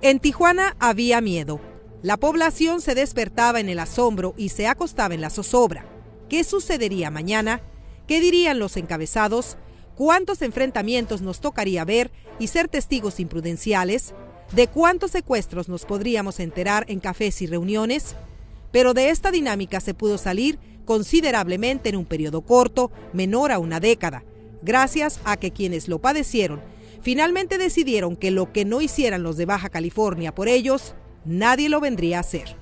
En Tijuana había miedo. La población se despertaba en el asombro y se acostaba en la zozobra. ¿Qué sucedería mañana? ¿Qué dirían los encabezados? ¿Cuántos enfrentamientos nos tocaría ver y ser testigos imprudenciales? ¿De cuántos secuestros nos podríamos enterar en cafés y reuniones? Pero de esta dinámica se pudo salir considerablemente en un periodo corto, menor a una década, gracias a que quienes lo padecieron finalmente decidieron que lo que no hicieran los de Baja California por ellos, nadie lo vendría a hacer.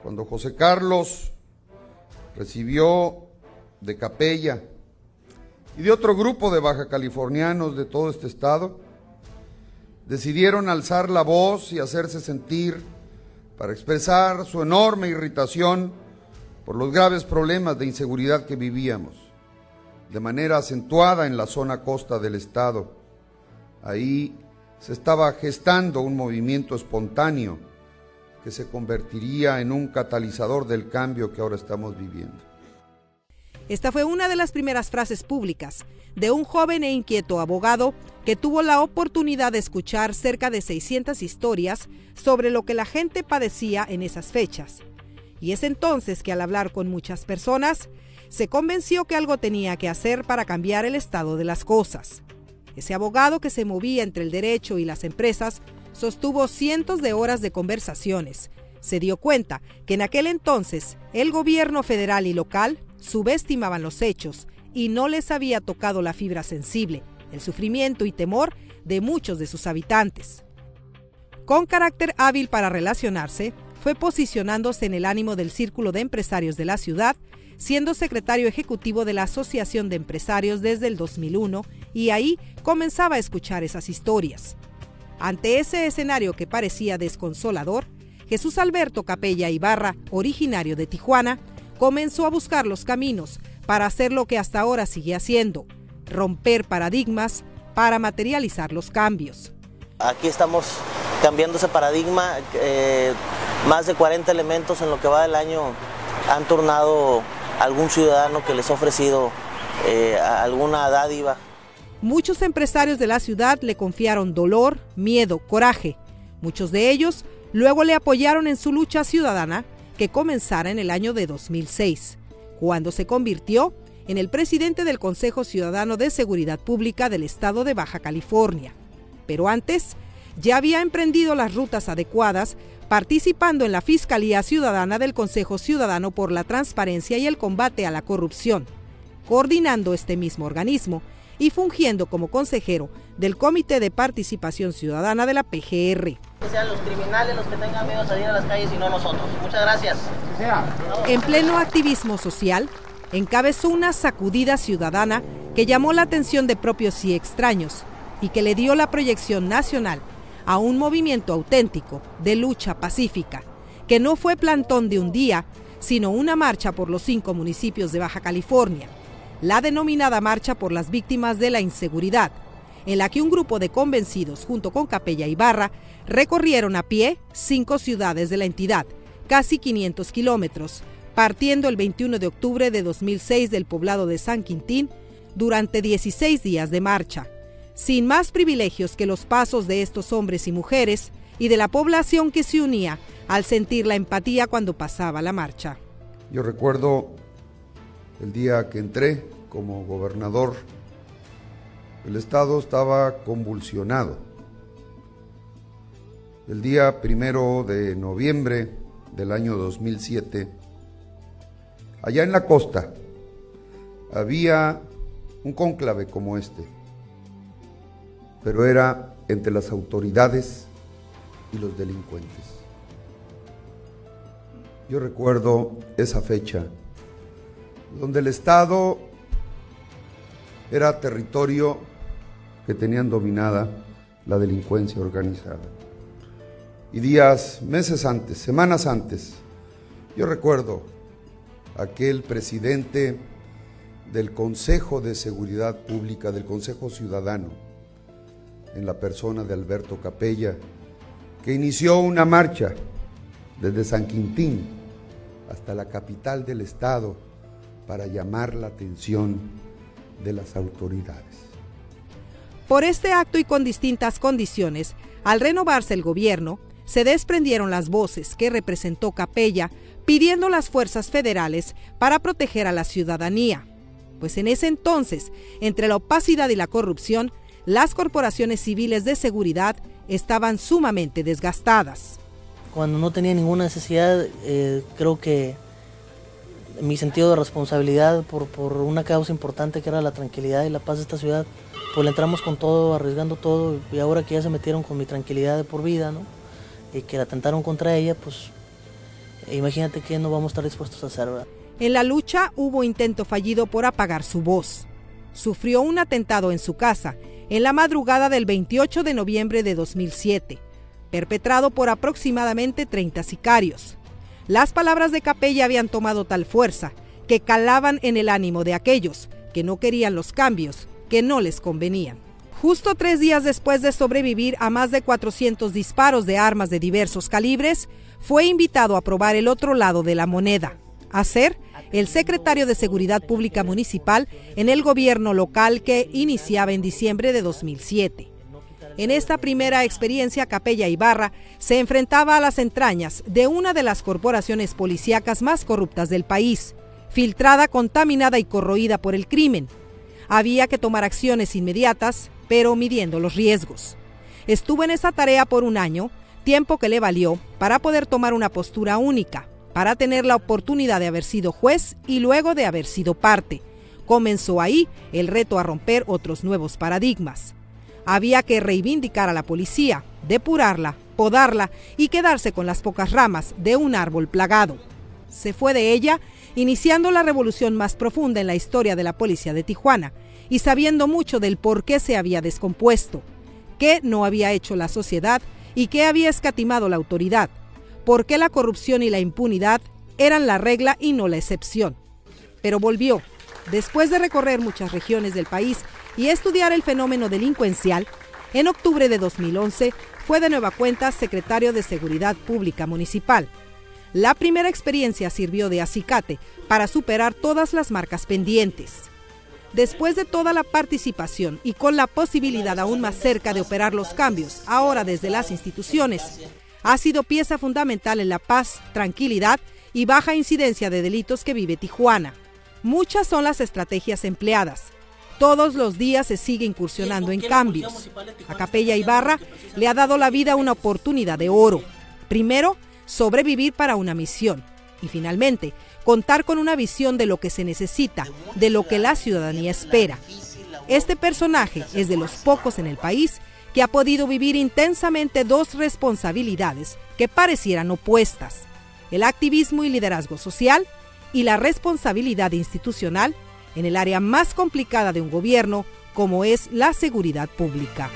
Cuando José Carlos recibió de Capella y de otro grupo de baja californianos de todo este estado, decidieron alzar la voz y hacerse sentir para expresar su enorme irritación por los graves problemas de inseguridad que vivíamos, de manera acentuada en la zona costa del estado. Ahí se estaba gestando un movimiento espontáneo que se convertiría en un catalizador del cambio que ahora estamos viviendo. Esta fue una de las primeras frases públicas de un joven e inquieto abogado que tuvo la oportunidad de escuchar cerca de 600 historias sobre lo que la gente padecía en esas fechas. Y es entonces que al hablar con muchas personas, se convenció que algo tenía que hacer para cambiar el estado de las cosas. Ese abogado que se movía entre el derecho y las empresas sostuvo cientos de horas de conversaciones. Se dio cuenta que en aquel entonces el gobierno federal y local subestimaban los hechos y no les había tocado la fibra sensible, el sufrimiento y temor de muchos de sus habitantes. Con carácter hábil para relacionarse, fue posicionándose en el ánimo del círculo de empresarios de la ciudad, siendo secretario ejecutivo de la Asociación de Empresarios desde el 2001, y ahí comenzaba a escuchar esas historias. Ante ese escenario que parecía desconsolador, Jesús Alberto Capella Ibarra, originario de Tijuana, comenzó a buscar los caminos para hacer lo que hasta ahora sigue haciendo: romper paradigmas para materializar los cambios. Aquí estamos cambiando ese paradigma. Más de 40 elementos en lo que va del año han turnado a algún ciudadano que les ha ofrecido alguna dádiva. Muchos empresarios de la ciudad le confiaron dolor, miedo, coraje. Muchos de ellos luego le apoyaron en su lucha ciudadana, que comenzara en el año de 2006, cuando se convirtió en el presidente del Consejo Ciudadano de Seguridad Pública del estado de Baja California. Pero antes, ya había emprendido las rutas adecuadas, participando en la Fiscalía Ciudadana del Consejo Ciudadano por la Transparencia y el Combate a la Corrupción, coordinando este mismo organismo y fungiendo como consejero del Comité de Participación Ciudadana de la PGR. Que sean los criminales los que tengan miedo a salir a las calles y no nosotros. Muchas gracias. En pleno activismo social, encabezó una sacudida ciudadana que llamó la atención de propios y extraños y que le dio la proyección nacional a un movimiento auténtico de lucha pacífica, que no fue plantón de un día, sino una marcha por los 5 municipios de Baja California, la denominada Marcha por las Víctimas de la Inseguridad, en la que un grupo de convencidos junto con Capella Ibarra recorrieron a pie 5 ciudades de la entidad, casi 500 kilómetros, partiendo el 21 de octubre de 2006 del poblado de San Quintín durante 16 días de marcha, sin más privilegios que los pasos de estos hombres y mujeres y de la población que se unía al sentir la empatía cuando pasaba la marcha. Yo recuerdo el día que entré como gobernador, el estado estaba convulsionado. El día 1 de noviembre del año 2007, allá en la costa, había un cónclave como este, pero era entre las autoridades y los delincuentes. Yo recuerdo esa fecha, donde el estado era territorio que tenían dominada la delincuencia organizada. Y meses antes, semanas antes, yo recuerdo aquel presidente del Consejo de Seguridad Pública, del Consejo Ciudadano, en la persona de Alberto Capella, que inició una marcha desde San Quintín hasta la capital del estado para llamar la atención de las autoridades. Por este acto y con distintas condiciones, al renovarse el gobierno, se desprendieron las voces que representó Capella pidiendo las fuerzas federales para proteger a la ciudadanía. Pues en ese entonces, entre la opacidad y la corrupción, las corporaciones civiles de seguridad estaban sumamente desgastadas. Cuando no tenía ninguna necesidad, creo que mi sentido de responsabilidad por una causa importante que era la tranquilidad y la paz de esta ciudad, pues le entramos con todo, arriesgando todo, y ahora que ya se metieron con mi tranquilidad de por vida, ¿no? Y que atentaron contra ella, pues imagínate que no vamos a estar dispuestos a hacer, ¿verdad? En la lucha hubo intento fallido por apagar su voz. Sufrió un atentado en su casa en la madrugada del 28 de noviembre de 2007, perpetrado por aproximadamente 30 sicarios. Las palabras de Capella habían tomado tal fuerza que calaban en el ánimo de aquellos que no querían los cambios que no les convenían. Justo 3 días después de sobrevivir a más de 400 disparos de armas de diversos calibres, fue invitado a probar el otro lado de la moneda, a ser el secretario de Seguridad Pública Municipal en el gobierno local que iniciaba en diciembre de 2007. En esta primera experiencia, Capella Ibarra se enfrentaba a las entrañas de una de las corporaciones policíacas más corruptas del país, filtrada, contaminada y corroída por el crimen. Había que tomar acciones inmediatas, pero midiendo los riesgos. Estuvo en esa tarea por 1 año, tiempo que le valió para poder tomar una postura única, para tener la oportunidad de haber sido juez y luego de haber sido parte. Comenzó ahí el reto a romper otros nuevos paradigmas. Había que reivindicar a la policía, depurarla, podarla y quedarse con las pocas ramas de un árbol plagado. Se fue de ella, iniciando la revolución más profunda en la historia de la policía de Tijuana y sabiendo mucho del por qué se había descompuesto, qué no había hecho la sociedad y qué había escatimado la autoridad, por qué la corrupción y la impunidad eran la regla y no la excepción. Pero volvió. Después de recorrer muchas regiones del país y estudiar el fenómeno delincuencial, en octubre de 2011 fue de nueva cuenta secretario de Seguridad Pública Municipal. La primera experiencia sirvió de acicate para superar todas las marcas pendientes. Después de toda la participación y con la posibilidad aún más cerca de operar los cambios, ahora desde las instituciones, ha sido pieza fundamental en la paz, tranquilidad y baja incidencia de delitos que vive Tijuana. Muchas son las estrategias empleadas. Todos los días se sigue incursionando en cambios. A Capella Ibarra le ha dado la vida una oportunidad de oro. Primero, sobrevivir para una misión. Y finalmente, contar con una visión de lo que se necesita, de lo que la ciudadanía espera. Este personaje es de los pocos en el país que ha podido vivir intensamente 2 responsabilidades que parecieran opuestas: el activismo y liderazgo social y la responsabilidad institucional en el área más complicada de un gobierno como es la seguridad pública.